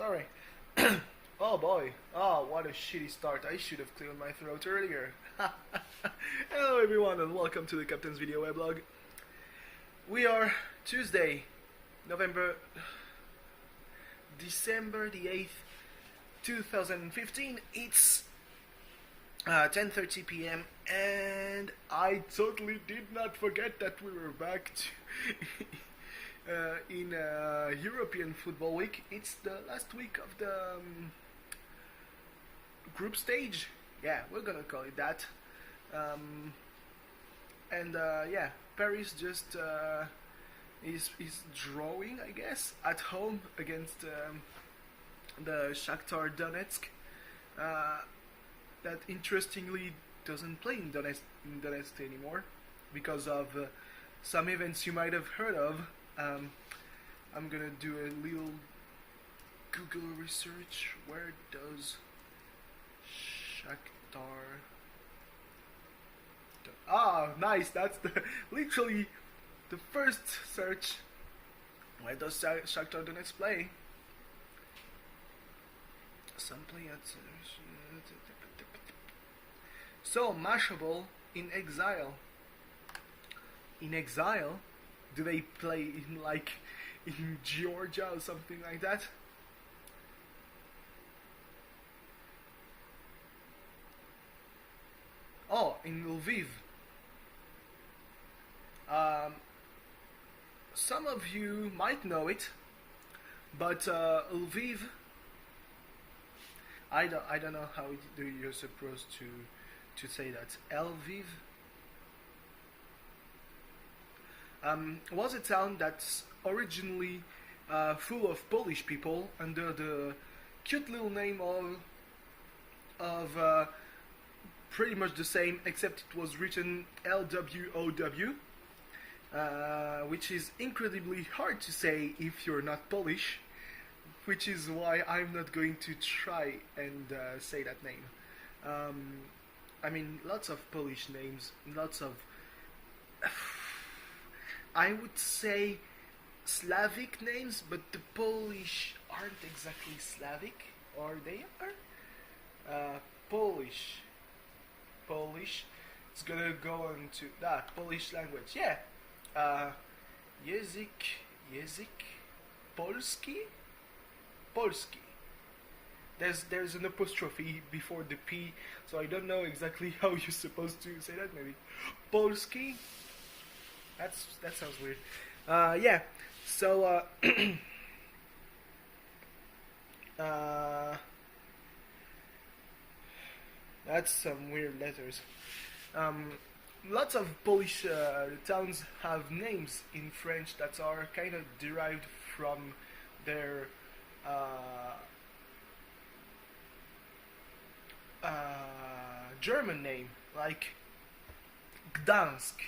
Sorry. Oh boy. Oh, what a shitty start. I should have cleared my throat earlier. Hello everyone and welcome to the Captain's Video Weblog. We are Tuesday, December the 8th, 2015. It's 10:30 p.m. and I totally did not forget that we were back to in European Football Week. It's the last week of the group stage. Yeah, we're gonna call it that. Yeah, Paris just is drawing, I guess, at home against the Shakhtar Donetsk. That interestingly doesn't play in Donetsk anymore because of some events you might have heard of. I'm gonna do a little Google research. Where does Shakhtar... Ah, nice, that's literally the first search. Where does Shakhtar Donetsk play? Some play at... So, Mashable in exile. In exile? Do they play in in Georgia or something like that? Oh, in Lviv. Some of you might know it, but Lviv, I don't know how you're supposed to say that. Lviv was a town that's originally full of Polish people under the cute little name of pretty much the same, except it was written LWOW, which is incredibly hard to say if you're not Polish, which is why I'm not going to try and say that name. I mean, lots of Polish names, lots of I would say Slavic names, but the Polish aren't exactly Slavic, or they are? Polish. It's gonna go on to that Polish language. Yeah. Język, Polski. There's an apostrophe before the P, so I don't know exactly how you're supposed to say that. Maybe Polski. That sounds weird. Yeah. So that's some weird letters. Lots of Polish towns have names in French that are kind of derived from their German name, like Gdansk,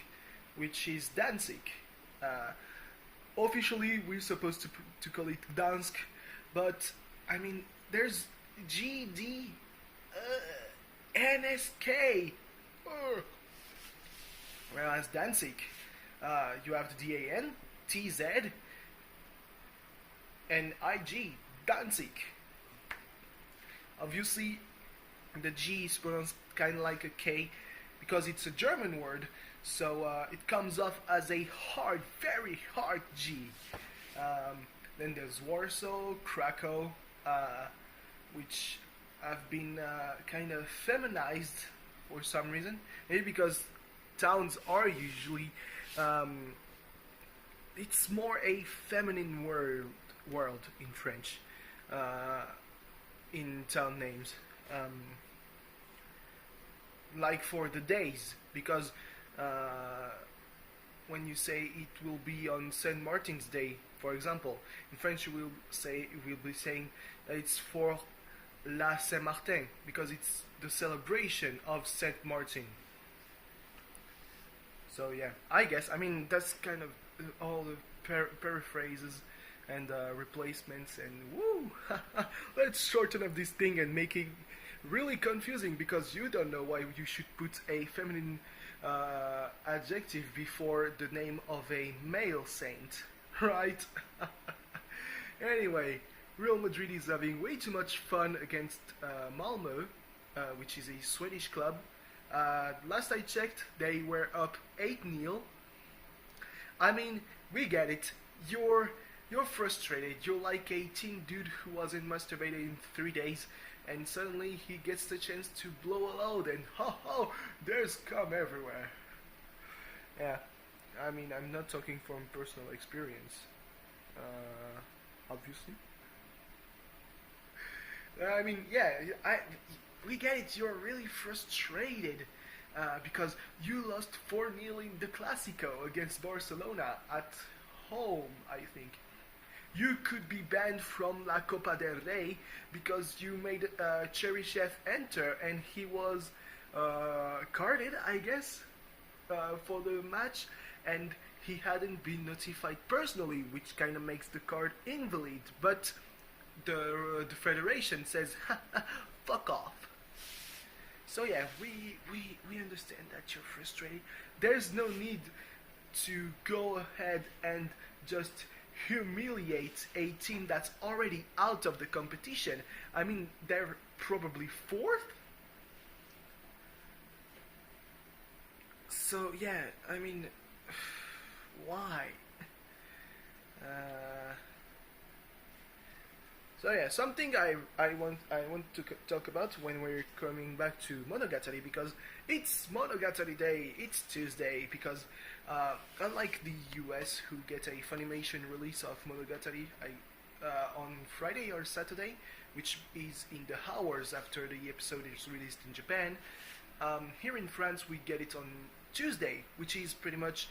which is Danzig. Officially, we're supposed to call it Gdansk, but I mean, there's GD, NSK. Whereas Danzig, you have the DAN, TZ, and IG, Danzig. Obviously, the G is pronounced kind of like a K because it's a German word, so it comes off as a hard, very hard G. Then there's Warsaw, Krakow, which have been kind of feminized for some reason. Maybe because towns are usually it's more a feminine world in French, in town names, like for the days, because when you say it will be on Saint Martin's Day, for example, in French you will be saying that it's for La Saint Martin, because it's the celebration of Saint Martin. So yeah, I guess, I mean, that's kind of all the paraphrases and replacements, and woo! Let's shorten up this thing and make it really confusing, because you don't know why you should put a feminine adjective before the name of a male saint, right? Anyway, Real Madrid is having way too much fun against Malmo, which is a Swedish club. Last I checked, they were up 8-0. I mean, we get it. You're frustrated. You're like a teen dude who wasn't masturbated in 3 days, and suddenly he gets the chance to blow a load, and ho, there's cum everywhere. Yeah, I mean, I'm not talking from personal experience, obviously. I mean, yeah, we get it. You're really frustrated because you lost 4-0 in the Clásico against Barcelona at home, I think. You could be banned from La Copa del Rey because you made Cheryshev enter and he was carded, I guess, for the match, and he hadn't been notified personally, which kind of makes the card invalid. But the federation says, fuck off. So yeah, we understand that you're frustrated. There's no need to go ahead and just humiliate a team that's already out of the competition. I mean, they're probably 4th. So yeah, I mean, why? So yeah, something I want to talk about when we're coming back to Monogatari, because it's Monogatari Day. It's Tuesday, because unlike the US, who get a Funimation release of Monogatari on Friday or Saturday, which is in the hours after the episode is released in Japan, here in France we get it on Tuesday, which is pretty much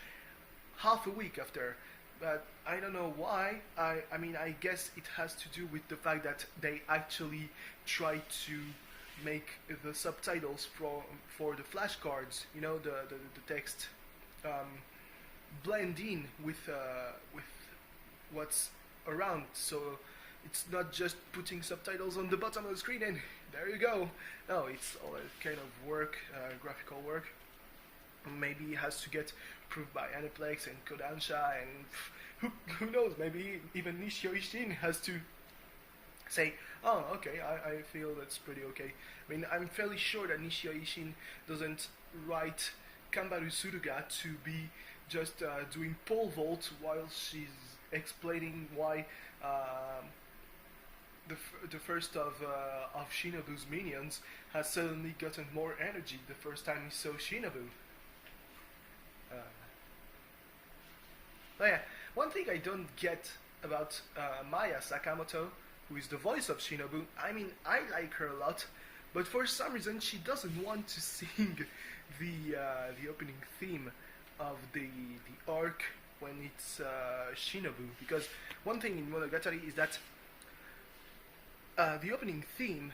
half a week after. But I don't know why. I mean, I guess it has to do with the fact that they actually try to make the subtitles for the flashcards, you know, the text, blend in with what's around. So it's not just putting subtitles on the bottom of the screen and there you go. No, it's all a kind of work, graphical work. Maybe it has to get approved by Aniplex and Kodansha, and who knows, maybe even Nishio Ishin has to say, oh, okay, I feel that's pretty okay. I mean, I'm fairly sure that Nishio Ishin doesn't write Kambaru Suruga to be just doing pole vault while she's explaining why the first of Shinobu's minions has suddenly gotten more energy the first time he saw Shinobu. But yeah, one thing I don't get about Maya Sakamoto, who is the voice of Shinobu, I mean, I like her a lot, but for some reason she doesn't want to sing the opening theme of the arc when it's Shinobu, because one thing in Monogatari is that the opening theme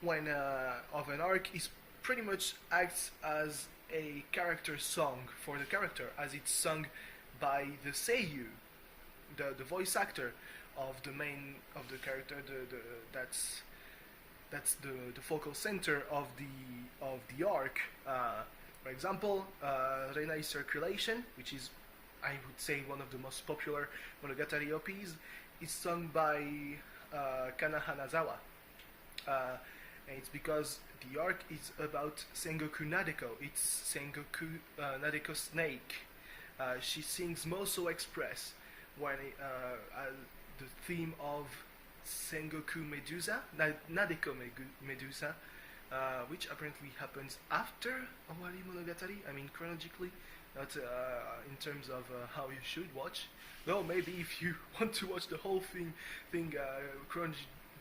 when of an arc is pretty much acts as a character song for the character, as it's sung by the seiyu, the voice actor of the main of the character, that's the focal center of the arc. For example, Renai Circulation, which is, I would say, one of the most popular Monogatari OPs, is sung by Kana Hanazawa. And it's because the arc is about Sengoku Nadeko. It's Sengoku Nadeko Snake. She sings Moso Express when the theme of Sengoku Medusa, Nadeko Medusa, which apparently happens after Owari Monogatari. I mean, chronologically, not in terms of how you should watch. Though maybe if you want to watch the whole thing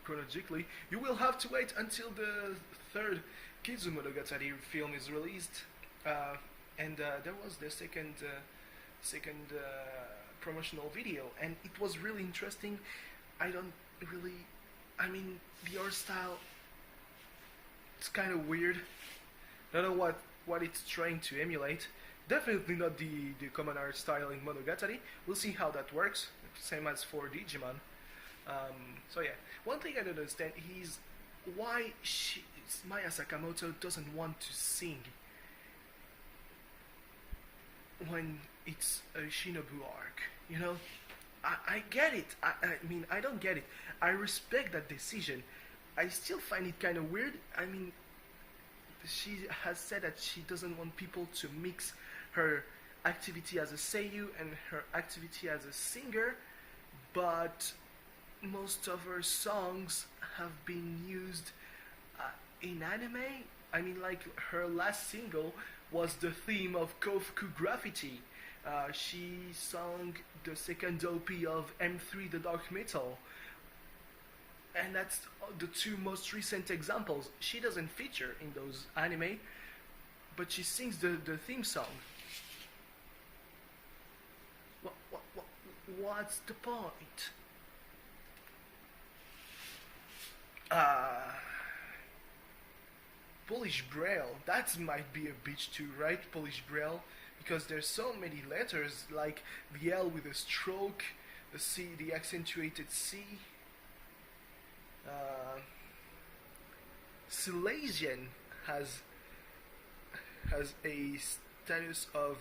chronologically, you will have to wait until the third Kizu Monogatari film is released. And there was the second promotional video, and it was really interesting. I mean, the art style, it's kind of weird. I don't know what it's trying to emulate. Definitely not the common art style in Monogatari. We'll see how that works. Same as for Digimon. So yeah, one thing I don't understand is why Maya Sakamoto doesn't want to sing when it's a Shinobu arc. You know, I get it. I mean, I don't get it. I respect that decision. I still find it kind of weird. I mean, she has said that she doesn't want people to mix her activity as a seiyuu and her activity as a singer, but most of her songs have been used in anime. I mean, like her last single was the theme of Kofuku Graffiti. She sung the second OP of M3 The Dark Metal, and that's the two most recent examples. She doesn't feature in those anime, but she sings the theme song. What's the point? Polish Braille, that might be a bitch too, right? Polish Braille, because there's so many letters, like the L with a stroke, the C, the accentuated C. Silesian has a status of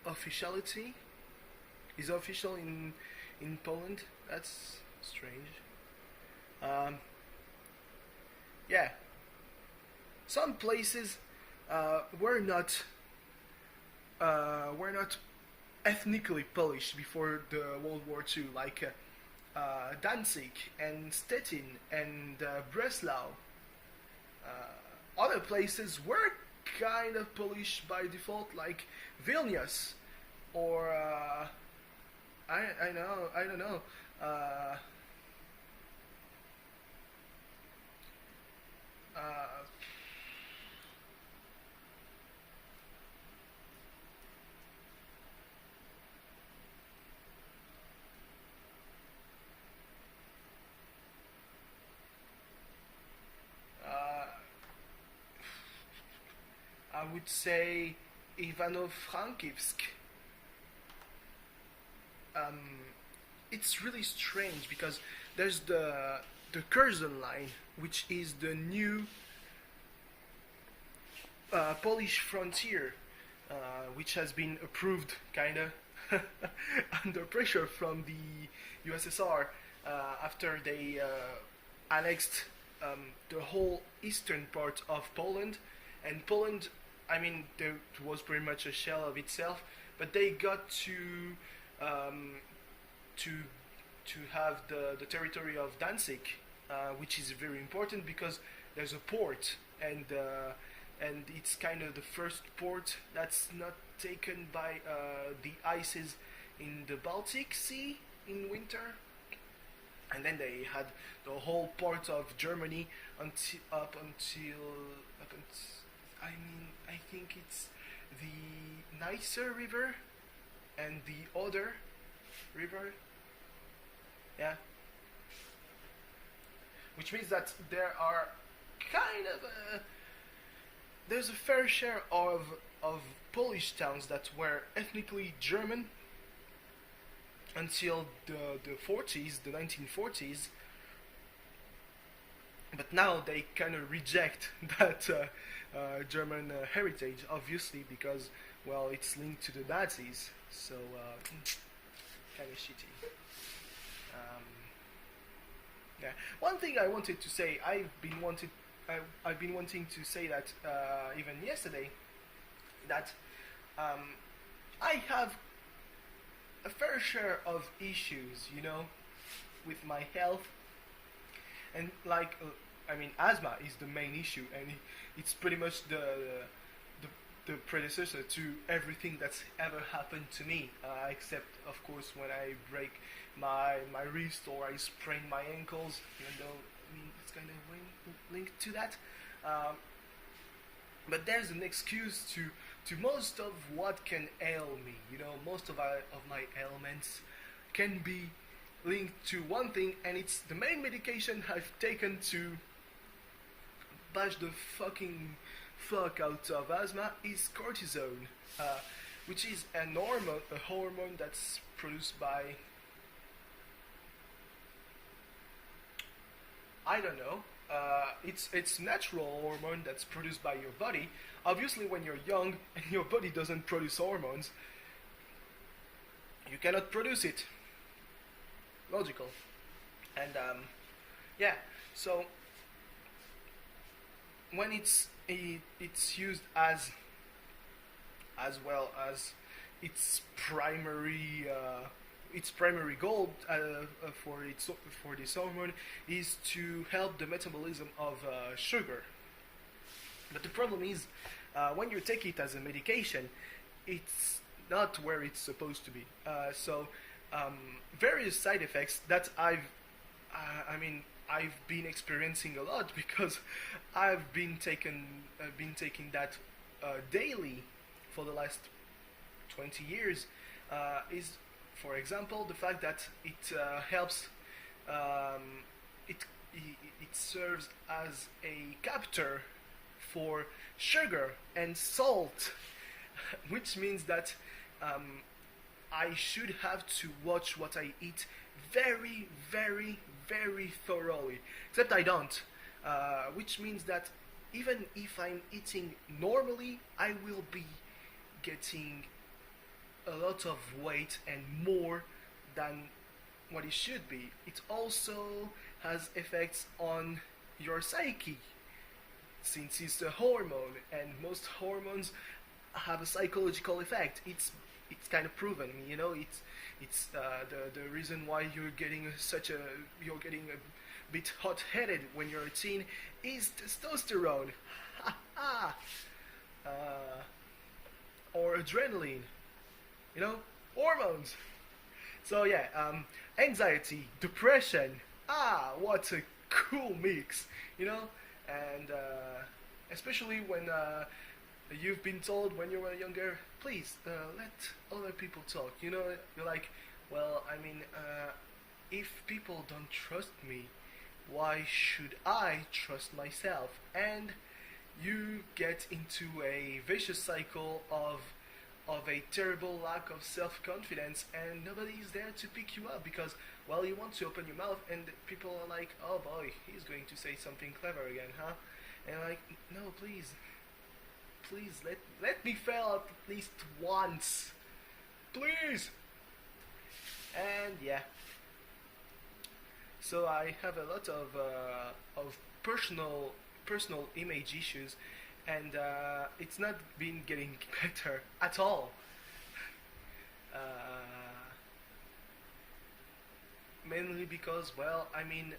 officiality. Is official in Poland. That's strange. Yeah, some places were not ethnically Polish before the World War II, like Danzig and Stettin and Breslau. Other places were kind of Polish by default, like Vilnius, or I don't know. I would say Ivano-Frankivsk. It's really strange because there's the Curzon line, which is the new Polish frontier, which has been approved kinda under pressure from the USSR after they annexed the whole eastern part of Poland. And Poland, I mean, it was pretty much a shell of itself, but they got to have the territory of Danzig, which is very important because there's a port, and it's kind of the first port that's not taken by the ices in the Baltic Sea in winter. And then they had the whole part of Germany up until I mean, I think it's the Nicer River and the Oder River. Yeah. Which means that there are kind of there's a fair share of Polish towns that were ethnically German until the 40s, the 1940s. But now they kind of reject that German heritage, obviously, because, well, it's linked to the Nazis. So, kind of shitty. Yeah. One thing I wanted to say, I've been wanting to say that even yesterday, that I have a fair share of issues, you know, with my health. And like, I mean, asthma is the main issue, and it's pretty much the predecessor to everything that's ever happened to me, except of course when I break my wrist or I sprain my ankles, even though I mean it's kind of linked to that. But there's an excuse to most of what can ail me. You know, most of my ailments can be linked to one thing, and it's the main medication I've taken to bash the fucking fuck out of asthma is cortisone, which is a hormone that's produced by, I don't know, it's natural hormone that's produced by your body. Obviously, when you're young and your body doesn't produce hormones, you cannot produce it. Logical. And yeah, so when it's used as well as its primary goal for this hormone is to help the metabolism of sugar. But the problem is, when you take it as a medication, it's not where it's supposed to be. So various side effects that I've been experiencing a lot because I've been taking that daily for the last 20 years. Is, for example, the fact that it helps. It serves as a captor for sugar and salt, which means that I should have to watch what I eat very, very, very thoroughly. Except I don't, which means that even if I'm eating normally, I will be getting a lot of weight and more than what it should be. It also has effects on your psyche, since it's a hormone, and most hormones have a psychological effect. It's kind of proven, you know. It's the reason why you're getting a bit hot-headed when you're a teen is testosterone, or adrenaline, you know, hormones. So yeah, anxiety, depression. What a cool mix, you know. And especially when you've been told when you were younger, please let other people talk. You know, you're like, well, I mean, if people don't trust me, why should I trust myself? And you get into a vicious cycle of a terrible lack of self-confidence, and nobody is there to pick you up because, well, you want to open your mouth and people are like, oh boy, he's going to say something clever again, huh? And you're like, no, please let me fail at least once, please. And yeah, so I have a lot of personal image issues, and it's not been getting better at all. Mainly because, well, I mean,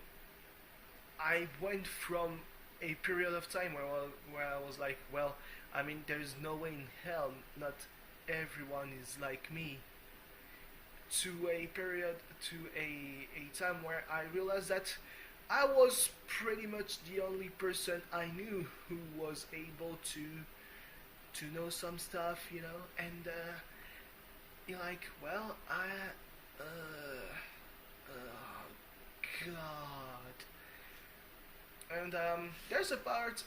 I went from a period of time where I was like, well, I mean, there is no way in hell not everyone is like me, to a time where I realized that I was pretty much the only person I knew who was able to know some stuff, you know. And you're like, well, oh God. And there's a part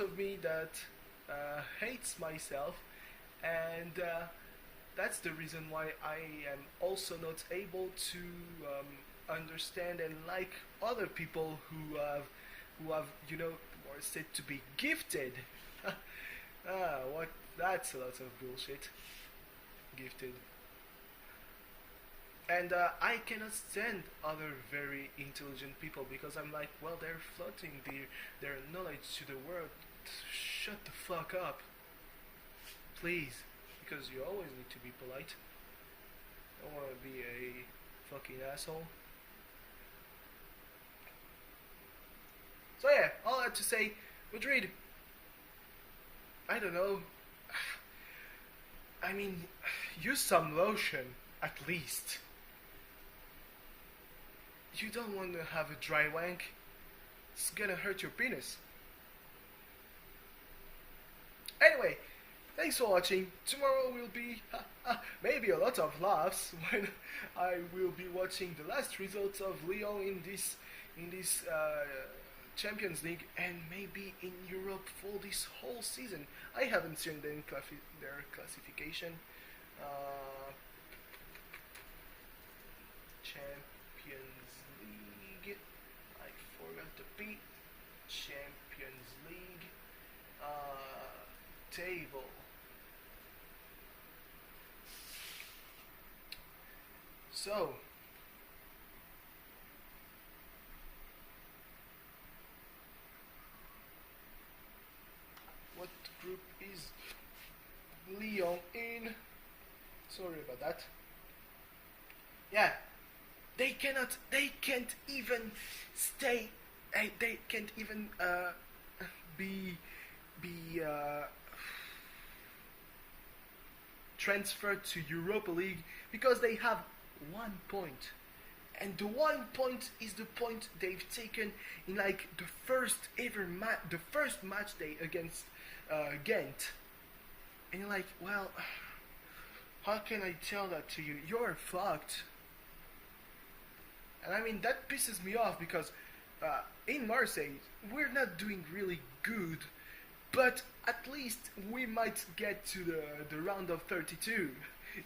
of me that hates myself, and that's the reason why I am also not able to understand and like other people who have you know, are said to be gifted. That's a lot of bullshit. Gifted. And I cannot stand other very intelligent people because I'm like, well, they're flaunting their knowledge to the world. Shut the fuck up, please, because you always need to be polite. I don't want to be a fucking asshole. So yeah, all that to say, Madrid, I don't know, I mean, use some lotion, at least. You don't want to have a dry wank. It's gonna hurt your penis. Anyway, thanks for watching. Tomorrow will be maybe a lot of laughs when I will be watching the last results of Lyon in this Champions League, and maybe in Europe for this whole season. I haven't seen their classification. Champions League. I forgot the beat. Champions League table. So what group is Lyon in? Sorry about that. Yeah, they can't even stay. They can't even be transferred to Europa League because they have 1 point, and the 1 point is the point they've taken in like the first match day against Ghent, and you're like, well, how can I tell that to you? You're fucked. And I mean, that pisses me off because in Marseille we're not doing really good, but at least we might get to the round of 32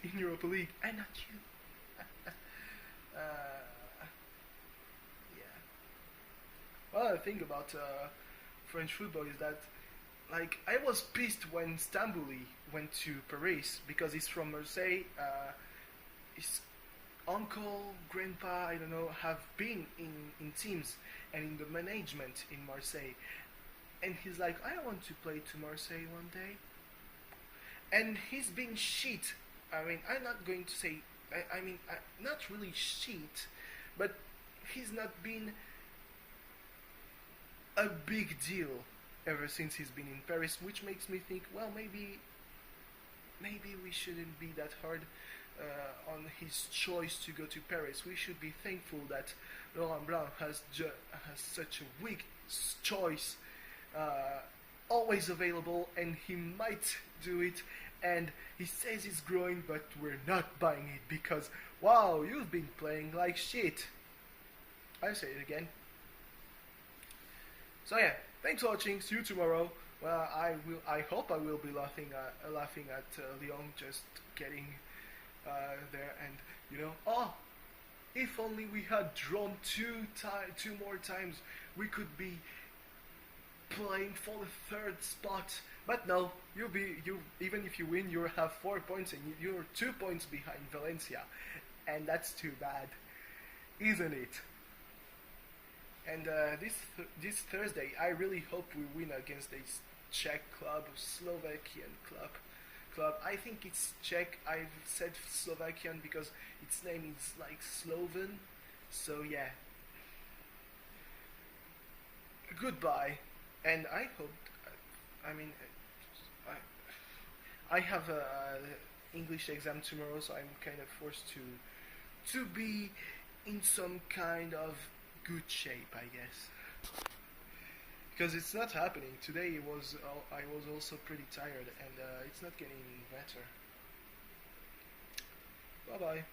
in Europa League, and not you. Yeah. Well, the thing about French football is that, like, I was pissed when Stambouli went to Paris because he's from Marseille. His uncle, grandpa, I don't know, have been in teams and in the management in Marseille. And he's like, I want to play to Marseille one day. And he's been shit. I mean, I'm not going to say, I mean, not really shit, but he's not been a big deal ever since he's been in Paris, which makes me think, well, maybe we shouldn't be that hard on his choice to go to Paris. We should be thankful that Laurent Blanc has such a weak choice always available, and he might do it, and he says he's growing, but we're not buying it because, wow, you've been playing like shit. I'll say it again. So yeah, thanks for watching. See you tomorrow. Well, I hope I will be laughing at Lyon just getting there, and you know, oh, if only we had drawn two more times, we could be playing for the 3rd spot. But no, even if you win, you'll have 4 points, and you're 2 points behind Valencia, and that's too bad, isn't it? And this Thursday, I really hope we win against this Czech club, Slovakian club. I think it's Czech. I've said Slovakian because its name is like Sloven. So yeah. Goodbye, and I hope. I mean, I have a English exam tomorrow, so I'm kind of forced to be in some kind of good shape, I guess, because it's not happening today. I was also pretty tired, and it's not getting better. Bye bye.